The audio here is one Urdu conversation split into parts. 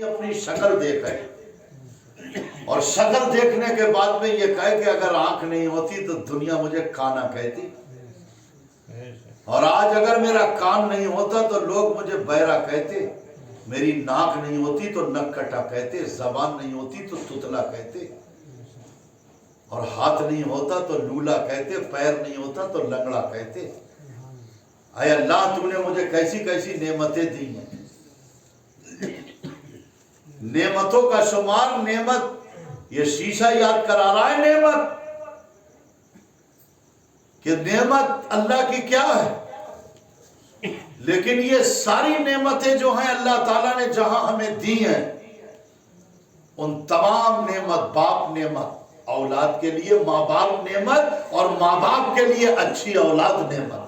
اپنی شکل دیکھے اور شکل دیکھنے کے بعد میں یہ کہے کہ اگر آنکھ نہیں ہوتی تو دنیا مجھے کانا کہتی، اور آج اگر میرا کان نہیں ہوتا تو لوگ مجھے بہرا کہتے، میری ناک نہیں ہوتی تو نک کٹا کہتے، زبان نہیں ہوتی تو تتلا کہتے، اور ہاتھ نہیں ہوتا تو لولا کہتے، پیر نہیں ہوتا تو لنگڑا کہتے۔ اے اللہ تو نے مجھے کیسی کیسی نعمتیں دی ہیں۔ نعمتوں کا شمار، نعمت یہ شیشہ یاد کرا رہا ہے نعمت کہ نعمت اللہ کی کیا ہے، لیکن یہ ساری نعمتیں جو ہیں اللہ تعالیٰ نے جہاں ہمیں دی ہیں، ان تمام نعمت، باپ نعمت اولاد کے لیے، ماں باپ نعمت، اور ماں باپ کے لیے اچھی اولاد نعمت،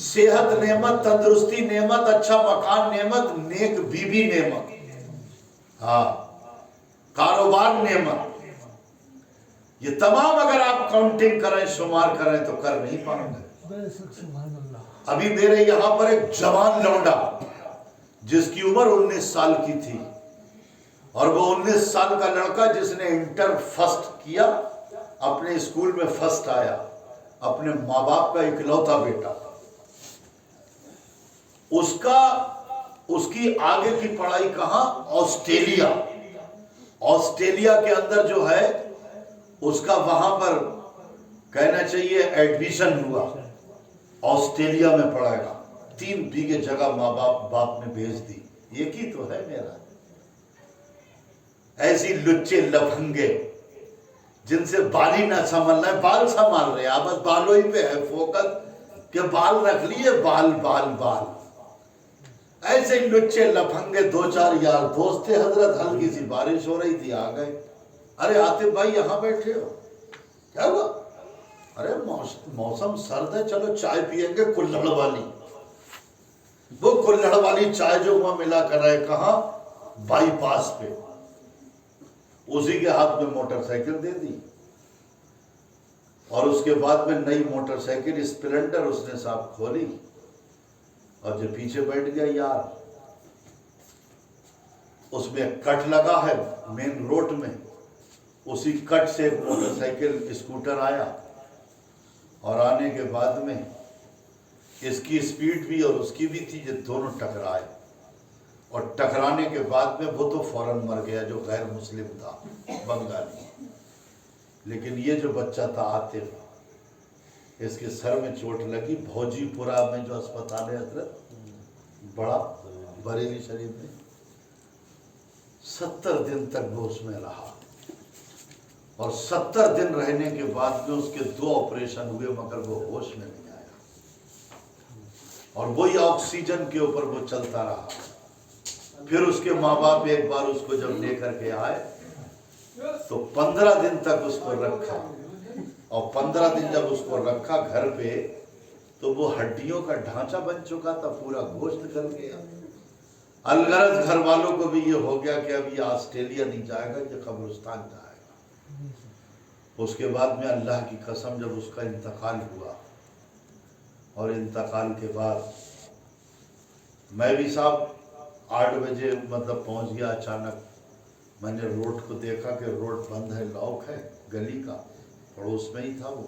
صحت نعمت، تندرستی نعمت، اچھا مکان نعمت، نیک بیوی نعمت، ہاں کاروبار نعمت۔ یہ تمام اگر آپ کاؤنٹنگ کریں، شمار کریں تو کر نہیں پائیں گے۔ ابھی میرے یہاں پر ایک جوان لونڈا جس کی عمر 19 سال کی تھی، اور وہ 19 سال کا لڑکا جس نے انٹر فرسٹ کیا، اپنے اسکول میں فرسٹ آیا، اپنے ماں باپ کا اکلوتا بیٹا، اس کی آگے کی پڑھائی کہاں؟ آسٹریلیا۔ آسٹریلیا کے اندر جو ہے اس کا وہاں پر کہنا چاہیے ایڈمیشن ہوا، آسٹریلیا میں پڑھے گا۔ 3 بیگھے جگہ ماں باپ نے بھیج دی۔ ایک ہی تو ہے میرا۔ ایسی لچے لفنگے جن سے بال ہی نہ سنبھلنا ہے، بال سنبھال رہے ہیں، بس بالوں ہی پہ ہے فوکس کہ بال رکھ لیے، بال بال بال۔ ایسے لچے لفنگے 2-4 یار دوست تھے، حضرت ہلکی سی بارش ہو رہی تھی، آ گئے۔ ارے عاطف بھائی یہاں بیٹھے ہو، کیا ہوا؟ ارے موسم سرد ہے، چلو چائے پیئیں گے کلہڑ والی۔ وہ کلہڑ والی چائے جو وہاں ملا کر رہے، کہاں؟ بائی پاس پہ۔ اسی کے ہاتھ میں موٹر سائیکل دے دی، اور اس کے بعد میں نئی موٹر سائیکل اسپلنڈر اس نے صاحب کھولی، اور جو پیچھے بیٹھ گیا یار، اس میں کٹ لگا ہے مین روڈ میں، اسی کٹ سے ایک موٹر سائیکل اسکوٹر آیا، اور آنے کے بعد میں اس کی سپیڈ بھی اور اس کی بھی تھی، یہ دونوں ٹکرائے، اور ٹکرانے کے بعد میں وہ تو فوراً مر گیا جو غیر مسلم تھا، بنگالی۔ لیکن یہ جو بچہ تھا عاطف، اس کے سر میں چوٹ لگی، بھوجی پورا میں جو اسپتال ہے حضرت بڑا بریلی شریف میں، 70 دن تک وہ اس میں رہا، اور 70 دن رہنے کے بعد میں اس کے 2 آپریشن ہوئے، مگر وہ ہوش میں نہیں آیا، اور وہی آکسیجن کے اوپر وہ چلتا رہا۔ پھر اس کے ماں باپ ایک بار اس کو جب لے کر کے آئے تو 15 دن تک اس کو رکھا، اور 15 دن جب اس کو رکھا گھر پہ تو وہ ہڈیوں کا ڈھانچہ بن چکا تھا، پورا گوشت گل گیا۔ الغرض گھر والوں کو بھی یہ ہو گیا کہ اب یہ آسٹریلیا نہیں جائے گا، یہ قبرستان جائے گا۔ اس کے بعد میں اللہ کی قسم جب اس کا انتقال ہوا، اور انتقال کے بعد میں بھی صاحب 8 بجے مطلب پہنچ گیا، اچانک میں نے روڈ کو دیکھا کہ روڈ بند ہے، لاک ہے گلی کا، پڑوس میں ہی تھا وہ۔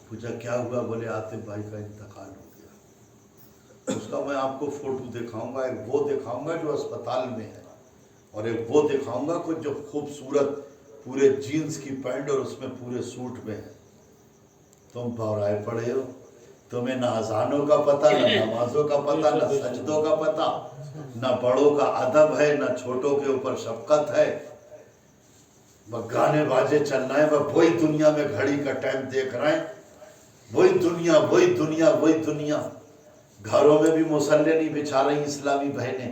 پوچھا کیا ہوا؟ بولے عاطف بھائی کا انتقال ہو گیا۔ اس کا میں آپ کو فوٹو دکھاؤں گا، ایک وہ دکھاؤں گا جو اسپتال میں ہے، اور ایک وہ دکھاؤں گا کہ جو خوبصورت پورے جینز کی پینٹ اور اس میں پورے سوٹ میں ہے۔ تم بورائے پڑے ہو، تمہیں نہ اذانوں کا پتہ، نہ نمازوں کا پتہ، نہ سجدوں کا پتہ، نہ بڑوں کا ادب ہے، نہ چھوٹوں کے اوپر شفقت ہے، بس گانے باجے چل رہے ہیں، بس وہی دنیا میں گھڑی کا ٹائم دیکھ رہے ہیں، وہی دنیا وہی دنیا وہی دنیا۔ گھروں میں بھی مصلے نہیں بچھا رہی اسلامی بہنیں،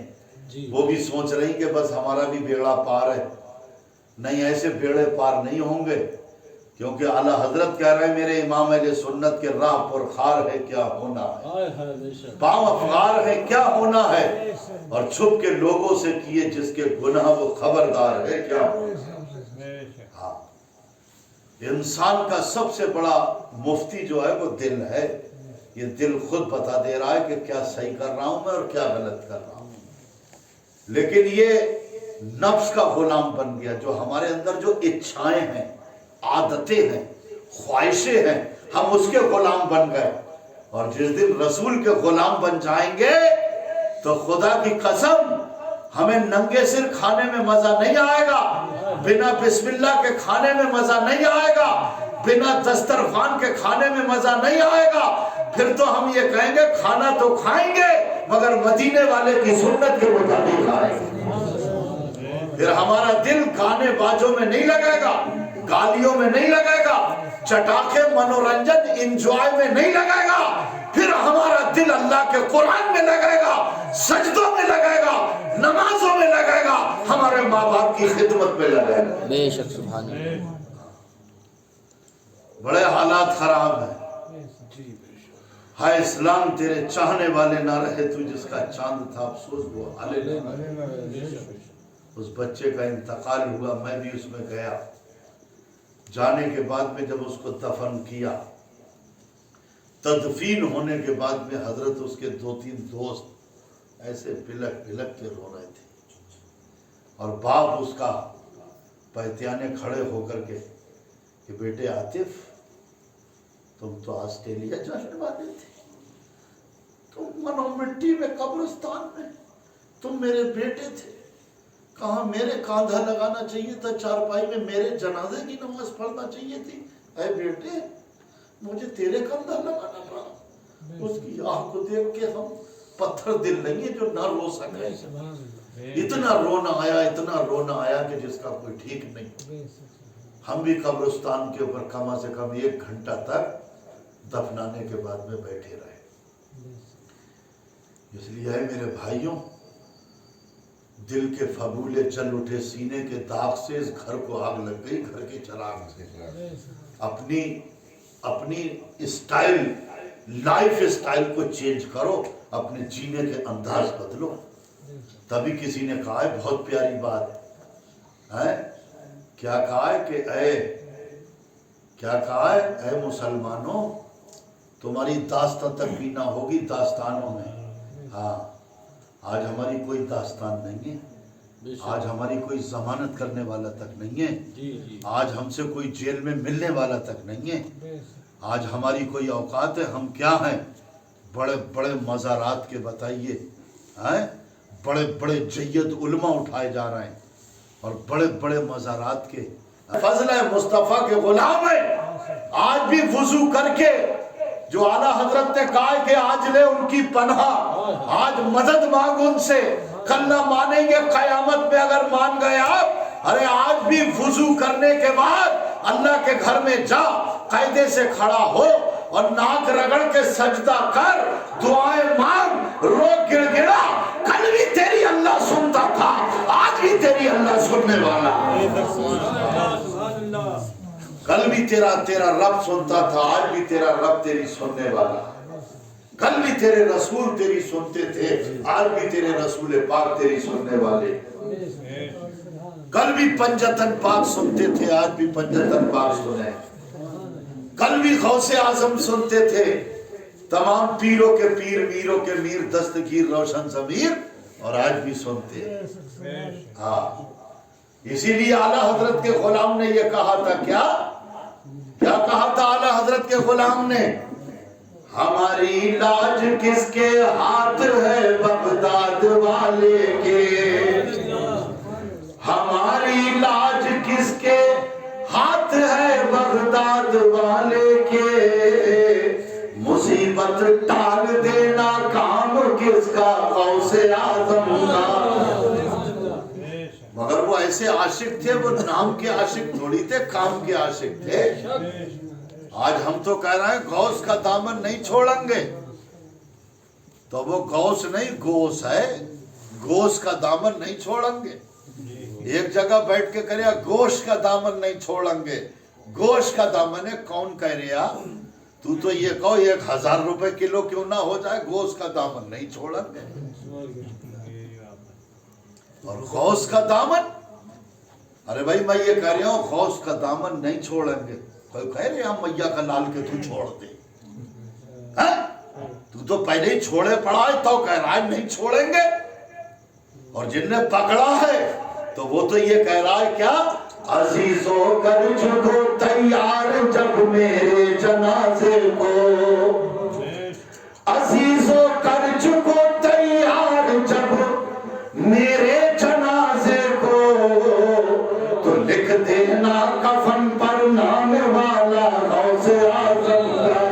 وہ بھی سوچ رہی کہ بس ہمارا بھی بیڑا پار ہے۔ نہیں، ایسے بیڑے پار نہیں ہوں گے، کیونکہ اعلیٰ حضرت کہہ رہے ہیں میرے امام اہل سنت کے راہ پر خار ہے کیا ہونا ہے، پاؤں افغار ہے کیا ہونا ہے، اور چھپ کے لوگوں سے کیے جس کے گناہ وہ خبردار ہے کیا ہونا ہے۔ ہاں، انسان کا سب سے بڑا مفتی جو ہے وہ دل ہے۔ یہ دل خود بتا دے رہا ہے کہ کیا صحیح کر رہا ہوں میں اور کیا غلط کر رہا ہوں۔ لیکن یہ نفس کا غلام بن گیا. جو ہمارے اندر جو اچھائیں ہیں، عادتیں ہیں، خواہشیں ہیں، ہم اس کے غلام بن گئے. اور جس دن رسول کے غلام بن جائیں گے تو خدا کی قسم ہمیں ننگے سر کھانے میں مزہ نہیں آئے گا، بنا بسم اللہ کے کھانے میں مزہ نہیں آئے گا، بنا دسترخوان کے کھانے میں مزہ نہیں آئے گا. پھر تو ہم یہ کہیں گے کھانا تو کھائیں گے مگر مدینے والے کی سنت کے مطابق کھائیں گے. پھر ہمارا دل گانے باجوں میں نہیں لگے گا، گالیوں میں نہیں لگے گا، چٹاخے منورنجن انجوائے میں نہیں لگے گا. پھر ہمارا دل اللہ کے قرآن میں لگے گا، سجدوں میں لگے گا، نمازوں میں لگے گا، ہمارے ماں باپ کی خدمت میں لگے گا. بے شک سبحان اللہ. بڑے حالات خراب ہیں. ہائے اسلام تیرے چاہنے والے نہ رہے تو جس کا چاند تھا افسوس ہوا. اس بچے کا انتقال ہوا، میں بھی اس میں گیا. جانے کے بعد میں جب اس کو دفن کیا، تدفین ہونے کے بعد میں حضرت اس کے 2-3 دوست ایسے بلک بلک کے رو رہے تھے. اور باپ اس کا پہتیانے کھڑے ہو کر کے کہ بیٹے عاطف تم تو آسٹریلیا جانے والے تھے، تم منو مٹی میں قبرستان میں، تم میرے بیٹے تھے، کہاں میرے کاندھا لگانا چاہیے تھا، چارپائی میں میرے جنازے کی نماز پڑھنا چاہیے تھی. اے بیٹے مجھے تیرے کاندھا لگانا پڑا. اس کی آنکھ کو دیکھ کے ہم پتھر دل نہیں ہے جو نہ رو سکے. اتنا رونا آیا، اتنا رونا آیا کہ جس کا کوئی ٹھیک نہیں. ہم بھی قبرستان کے اوپر کم سے کم 1 گھنٹہ تک دفنانے کے بعد میں بیٹھے رہے. اس لیے ہے میرے بھائیوں، دل کے فبولے چل اٹھے، سینے کے داغ سے اس گھر کو آگ لگ گئی، گھر کے چراغ سے. اپنی اسٹائل، لائف اسٹائل کو چینج کرو، اپنے جینے کے انداز بدلو. تبھی کسی نے کہا ہے بہت پیاری بات ہے، کیا کہا ہے کہ اے مسلمانوں تمہاری داستان تک بھی نہ ہوگی داستانوں میں. ہاں آج ہماری کوئی داستان نہیں ہے، آج ہماری کوئی ضمانت کرنے والا تک نہیں ہے، آج ہم سے کوئی جیل میں ملنے والا تک نہیں ہے، آج ہماری کوئی اوقات ہے. ہم کیا ہیں؟ بڑے بڑے مزارات کے بتائیے، بڑے بڑے جید علماء اٹھائے جا رہے ہیں اور بڑے بڑے مزارات کے فضل مصطفیٰ کے غلام ہیں. آج بھی وضو کر کے جو اعلیٰ حضرت نے کہا کہ آج لے ان کی پناہ، آج مدد مانگ ان سے، کل نہ مانیں گے قیامت میں اگر مان گئے آپ. ارے آج بھی وضو کرنے کے بعد اللہ کے گھر میں جا، قاعدے سے کھڑا ہو اور ناک رگڑ کے سجدہ کر، دعائیں مانگ، رو گڑ گڑا. کل بھی تیری اللہ سنتا تھا، آج بھی تیری اللہ سننے والا. کل بھی تیرا رب سنتا تھا، آج بھی تیرا رب تیری سننے والا. کل بھی تیرے رسول تیری سنتے تھے، آج بھی تیرے رسول پاک تیری سننے والے. کل بھی پنجتن پاک سنتے تھے، آج بھی پنجتن پاک سنے. کل بھی غوث اعظم سنتے تھے، تمام پیروں کے پیر، میروں کے میر، دستگیر روشن ضمیر، اور آج بھی سنتے ہیں. ہاں اسی لیے اعلیٰ حضرت کے غلام نے یہ کہا تھا، کیا کہا تھا اعلیٰ حضرت کے غلام نے؟ ہماری لاج کس کے ہاتھ ہے بغداد والے کے، ہماری لاج کس کے ہاتھ ہے بغداد والے کے، مصیبت ٹال دینا کام کس کا غوث اعظم کا. مگر وہ ایسے عاشق تھے، وہ نام کے عاشق تھوڑی تھے، کام کے عاشق تھے. آج ہم تو کہہ رہے ہیں غوث کا دامن نہیں چھوڑیں گے، تو وہ غوث نہیں گوس ہے، گوس کا دامن نہیں چھوڑیں گے. ایک جگہ بیٹھ کے کریا گوشت کا دامن نہیں چھوڑیں گے. گوشت کا دامن ہے، کون کہہ رہا؟ تو یہ کہو 1000 روپے کلو کیوں نہ ہو جائے، گوشت کا دامن نہیں چھوڑیں گے. اور غوث کا دامن، ارے بھائی میں یہ کہہ رہا ہوں غوث کا دامن نہیں چھوڑیں گے. کوئی کہہ رہے ہم میاں کا لال کے تو چھوڑ دے، تو پہلے ہی چھوڑے پڑا ہے تو کہہ رہا ہے نہیں چھوڑیں گے. اور جن نے پکڑا ہے تو وہ تو یہ کہہ رہا ہے کیا؟ عزیزوں کر چکو تیار جب میرے جنازے کو، عزیزوں کر چکو تیار جب میرے جنازے کو، تو لکھ دینا کفن پر نام والا غوث اعظم کا،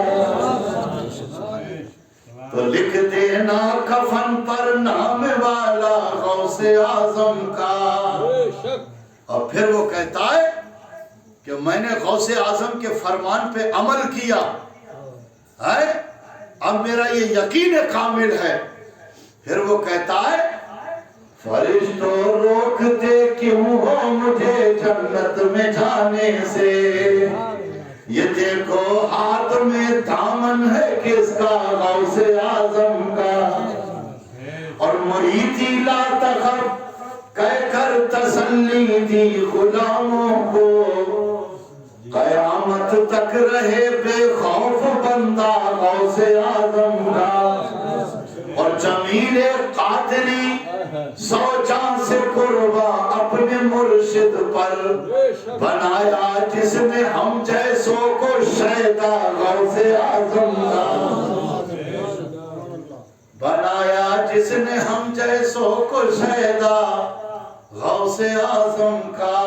تو لکھ دینا کفن پر نام والا غوث اعظم کا۔ اور پھر وہ کہتا ہے کہ میں نے غوث اعظم کے فرمان پہ عمل کیا ہے، اب میرا یہ یقین کامل ہے۔ پھر وہ کہتا ہے فرشتوں روکتے کیوں ہو مجھے جنت میں جانے سے، یہ دیکھو ہاتھ میں دامن ہے کس کا؟ غوث اعظم کا۔ اور مریدی لا تخف کہہ کر تسلی دی غلاموں کو، قیامت تک رہے بے خوف بندہ غوث اعظم کا۔ اور جمیل قادری سو جان سے قربا اپنے مرشد پر، بنایا جس نے ہم جیسوں کو شیدا غوث اعظم کا، بنایا جس نے ہم جیسوں کو شیدا غوث اعظم کا۔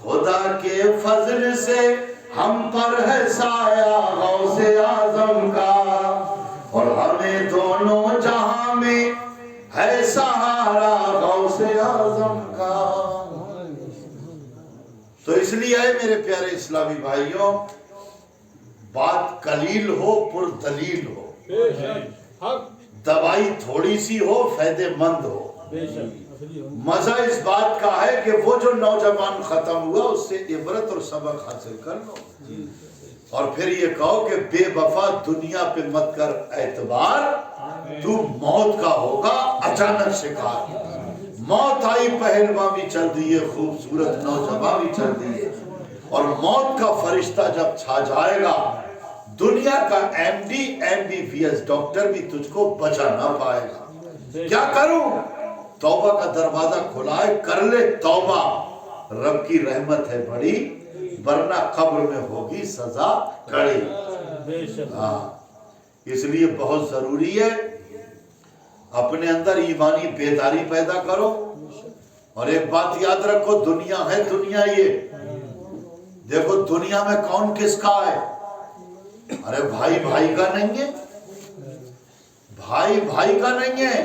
خدا کے فضل سے ہم پر ہے سایہ غوث اعظم کا، اور ہمیں دونوں جہاں میں ہے سہارا غوث اعظم کا۔ تو اس لیے ہے میرے پیارے اسلامی بھائیوں، بات قلیل ہو پر دلیل ہو، دوائی تھوڑی سی ہو فائدے مند ہو۔ مزہ اس بات کا ہے کہ وہ جو نوجوان ختم ہوا اس سے عبرت اور سبق حاصل کر لو، اور پھر یہ کہو کہ بے وفا دنیا پہ مت کر اعتبار، تو موت کا ہوگا اچانک شکار۔ موت آئی پہلواں بھی چل دیے، خوبصورت نوجوان بھی چل دیے، اور موت کا فرشتہ جب چھا جائے گا دنیا کا MD/MBBS ڈاکٹر بھی تجھ کو بچا نہ پائے گا۔ کیا کروں؟ توبہ کا دروازہ کھلا ہے، کر لے توبہ، رب کی رحمت ہے بڑی، ورنہ قبر میں ہوگی سزا کڑی۔ ہاں، اس لیے بہت ضروری ہے اپنے اندر ایمانی بیداری پیدا کرو، اور ایک بات یاد رکھو، دنیا ہے دنیا یہ دیکھو دنیا میں کون کس کا ہے؟ ارے بھائی بھائی کا نہیں ہے، بھائی بھائی کا نہیں ہے،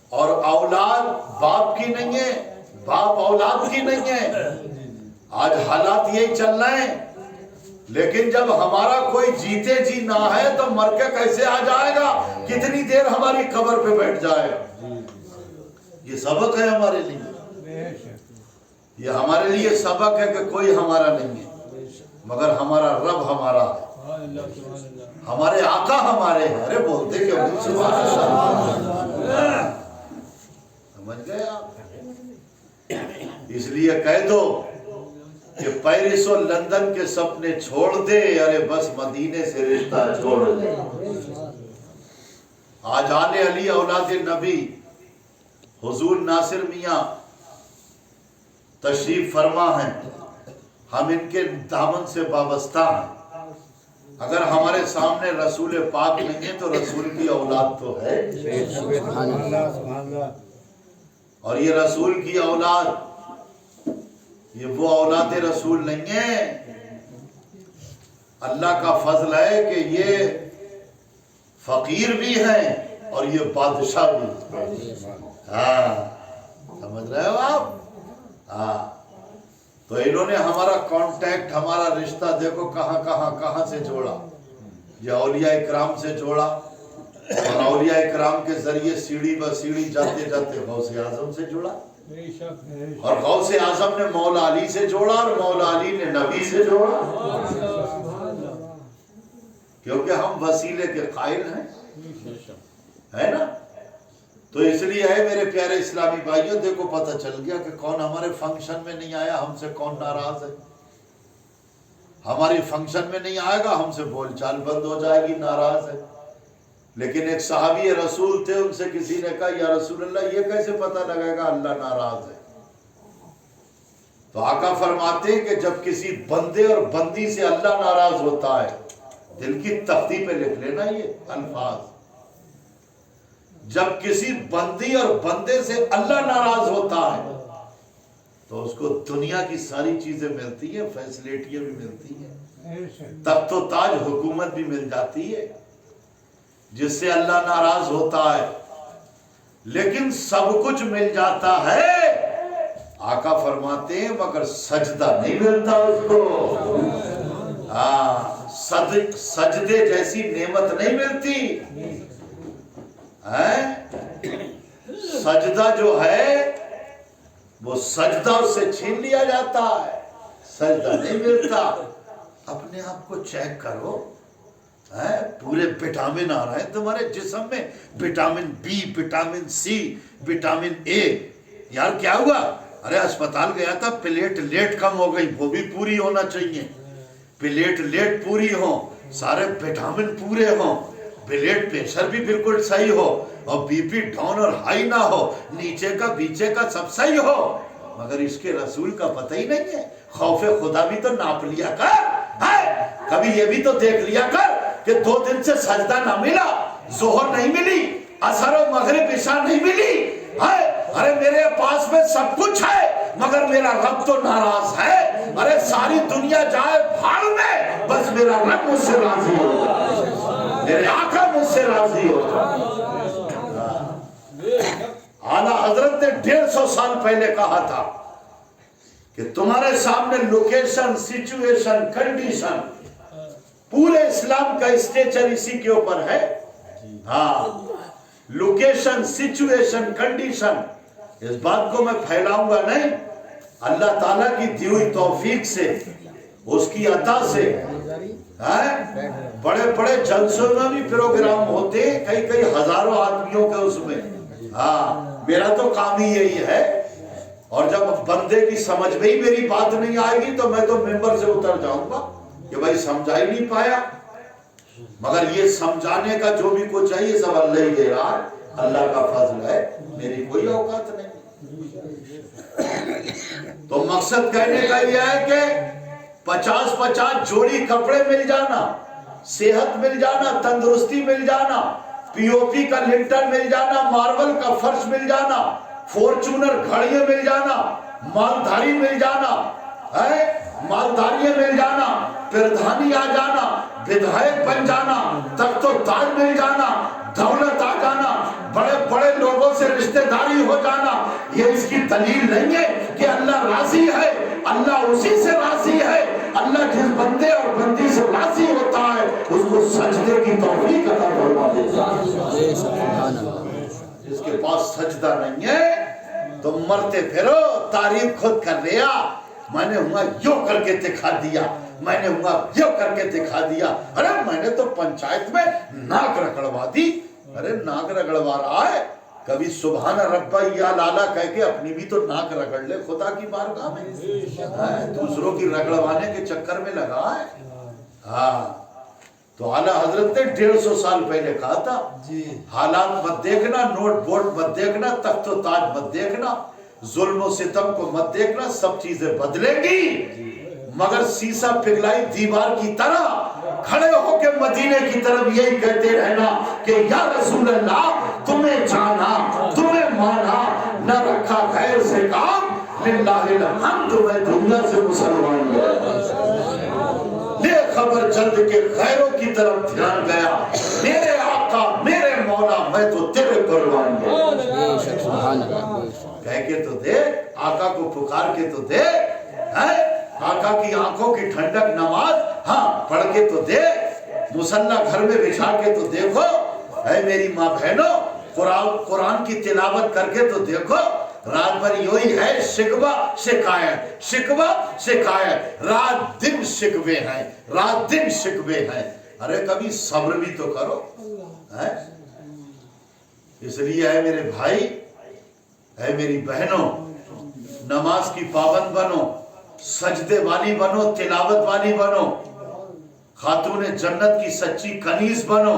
اور اولاد باپ کی نہیں ہے، باپ اولاد کی نہیں ہے۔ آج حالات یہی چل رہے ہیں، لیکن جب ہمارا کوئی جیتے جی نہ ہے تو مر کے کیسے آ جائے گا؟ کتنی دیر ہماری قبر پہ بیٹھ جائے گا؟ یہ سبق ہے ہمارے لیے، یہ ہمارے لیے سبق ہے کہ کوئی ہمارا نہیں ہے مگر ہمارا رب ہمارا ہے، ہمارے آقا ہمارے ہیں۔ ارے بولتے کیوں نہیں؟ سمجھ گئے آپ؟ اس لیے کہہ دو کہ پیرس و لندن کے سپنے چھوڑ دے، ارے بس مدینے سے رشتہ چھوڑ دے۔ آج آل علی اولاد نبی حضور ناصر میاں تشریف فرما ہیں، ہم ان کے دامن سے وابستہ ہیں۔ اگر ہمارے سامنے رسول پاک نہیں ہے تو رسول کی اولاد تو ہے، اور یہ رسول کی اولاد، یہ وہ اولاد رسول نہیں ہے۔ اللہ کا فضل ہے کہ یہ فقیر بھی ہیں اور یہ بادشاہ بھی۔ ہاں، سمجھ رہے ہو آپ؟ ہاں، تو انہوں نے ہمارا کانٹیکٹ، ہمارا رشتہ دیکھو کہاں سے جوڑا۔ یہ اولیاء اکرام سے جوڑا، اور اولیاء اکرام کے ذریعے سیڑھی بہ سیڑھی جاتے جاتے غوث اعظم سے جوڑا، اور غوث اعظم نے مولا علی سے جوڑا، اور مولا علی نے نبی سے جوڑا، کیونکہ ہم وسیلے کے قائل ہیں، ہے نا؟ تو اس لیے ہے میرے پیارے اسلامی بھائیوں، دیکھو پتہ چل گیا کہ کون ہمارے فنکشن میں نہیں آیا، ہم سے کون ناراض ہے۔ ہماری فنکشن میں نہیں آئے گا، ہم سے بول چال بند ہو جائے گی، ناراض ہے۔ لیکن ایک صحابی رسول تھے، ان سے کسی نے کہا یا رسول اللہ یہ کیسے پتہ لگے گا اللہ ناراض ہے؟ تو آقا فرماتے ہیں کہ جب کسی بندے اور بندی سے اللہ ناراض ہوتا ہے، دل کی تختی پہ لکھ لینا یہ الفاظ، جب کسی بندی اور بندے سے اللہ ناراض ہوتا ہے تو اس کو دنیا کی ساری چیزیں ملتی ہیں، فیسلٹیاں بھی ملتی ہیں، تخت و تاج حکومت بھی مل جاتی ہے۔ جس سے اللہ ناراض ہوتا ہے لیکن سب کچھ مل جاتا ہے، آقا فرماتے ہیں مگر سجدہ نہیں ملتا اس کو۔ سجدے جیسی نعمت نہیں ملتی۔ سجدہ جو ہے وہ سجدہ اس سے چھین لیا جاتا ہے، سجدہ نہیں ملتا۔ اپنے آپ کو چیک کرو، پورے وٹامن آ رہے ہیں تمہارے جسم میں، vitamin B, vitamin C, vitamin A. یار کیا ہوا؟ ارے اسپتال گیا تھا، پلیٹ لیٹ کم ہو گئی، وہ بھی پوری ہونا چاہیے، پلیٹ لیٹ پوری ہو، سارے وٹامن پورے ہوں، بلڈ پریشر بھی بالکل صحیح ہو، اور بی پی ڈاؤن اور ہائی نہ ہو، نیچے کا بیچے کا سب صحیح ہو، مگر اس کے رسول کا پتہ ہی نہیں ہے۔ خوف خدا بھی تو ناپ لیا کر، کبھی یہ بھی تو دیکھ لیا کر کہ 2 دن سے سجدہ نہ ملا، ظہر نہیں ملی، عصر و مغرب عشاء نہیں ملی۔ ارے میرے پاس میں سب کچھ ہے مگر میرا رب تو ناراض ہے۔ ارے ساری دنیا جائے بھاڑ میں، بس میرا رب مجھ سے راضی ہو، میرے آقا مجھ سے راضی ہو۔ اعلیٰ حضرت نے 150 سال پہلے کہا تھا کہ تمہارے سامنے لوکیشن، سچویشن، کنڈیشن، پورے اسلام کا اسٹیچر اسی کے اوپر ہے۔ لوکیشن، سچویشن، کنڈیشن، اس بات کو میں پھیلاؤں گا نہیں، اللہ تعالیٰ کی دی ہوئی توفیق سے، اس کی عطا سے بڑے بڑے جلسوں میں بھی پروگرام ہوتے، کئی ہزاروں آدمیوں کے اس میں۔ میرا تو کام ہی یہی ہے، اور جب بندے کی سمجھ میں ہی میری بات نہیں آئے گی تو میں تو ممبر سے اتر جاؤں گا کہ بھائی سمجھا ہی نہیں پایا۔ مگر یہ سمجھانے کا جو بھی کچھ چاہیے سب اللہ ہی دے رہا ہے، اللہ کا فضل ہے، میری کوئی اوقات نہیں۔ تو مقصد کہنے کا یہ ہے کہ 50 جوڑی کپڑے مل جانا، صحت مل جانا، تندرستی مل جانا، پی او پی کا لنٹر مل جانا، ماربل کا فرش مل جانا، فورچونر گھڑیاں مل جانا، مالداری مل جانا، مالداریاں مل جانا، پردھانی آ جانا، بدھائک بن جانا، تخت و تاج مل جانا، دولت آ جانا، بڑے بڑے لوگوں سے رشتہ داری ہو جانا، یہ اس کی دلیل نہیں ہے کہ اللہ راضی ہے۔ اللہ اسی سے راضی ہے، اللہ جس بندے اور بندی سے راضی ہوتا ہے اس کو سجدے کی توفیق عطا فرما دیتا ہے۔ جس کے پاس سجدہ نہیں ہے تو مرتے پھرو تعریف خود کر رہا، میں نے ہوا یوں کر کے دکھا دیا، میں نے ہوا یوں کر کے دکھا دیا، ارے میں نے تو پنچایت میں ناک رگڑوا دی۔ ارے ناک رگڑوا رہا ہے، کبھی سبحان ربا یا لالا کہہ کے اپنی بھی تو ناک رگڑ لے خدا کی بارگاہ میں، دوسروں کی رگڑوانے کے چکر میں لگا ہے۔ تو اعلیٰ حضرت نے 150 سال پہلے کہا تھا، حالات مت دیکھنا، نوٹ بورڈ مت دیکھنا، تخت و تاج مت دیکھنا، ظلم و ستم کو مت دیکھنا، سب چیزیں بدلیں گی، مگر سیسا پگھلائی دیوار کی طرح کھڑے ہو کے مدینے کی طرف یہی کہتے رہنا کہ یا رسول اللہ تمہیں جانا، تمہیں مانا، نہ رکھا غیر سے کام، للہ الحمد میں دنیا سے مسلمان لے خبر جلد کے غیروں کی طرف دھیان گیا، میرے آقا میرے مولا میں تو تیرے قربان کہہ کے تو دے، آقا کو پکار کے تو دے، آقا کی آنکھوں کی ٹھنڈک نماز پڑھ کے تو دے، مصلی گھر میں بچھا کے تو دیکھو، اے میری ماں بہنوں قرآن کی تلاوت کر کے تو دیکھو، رات بھر یہی ہے شکوہ شکایت، شکوہ شکایت، رات دن شکوے ہیں، رات دن شکوے ہیں۔ ارے کبھی صبر بھی تو کرو۔ اس لیے اے میرے بھائی، اے میری بہنوں، نماز کی پابند بنو، سجدے والی بنو، تلاوت والی بنو، خاتون جنت کی سچی کنیز بنو،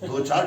2-4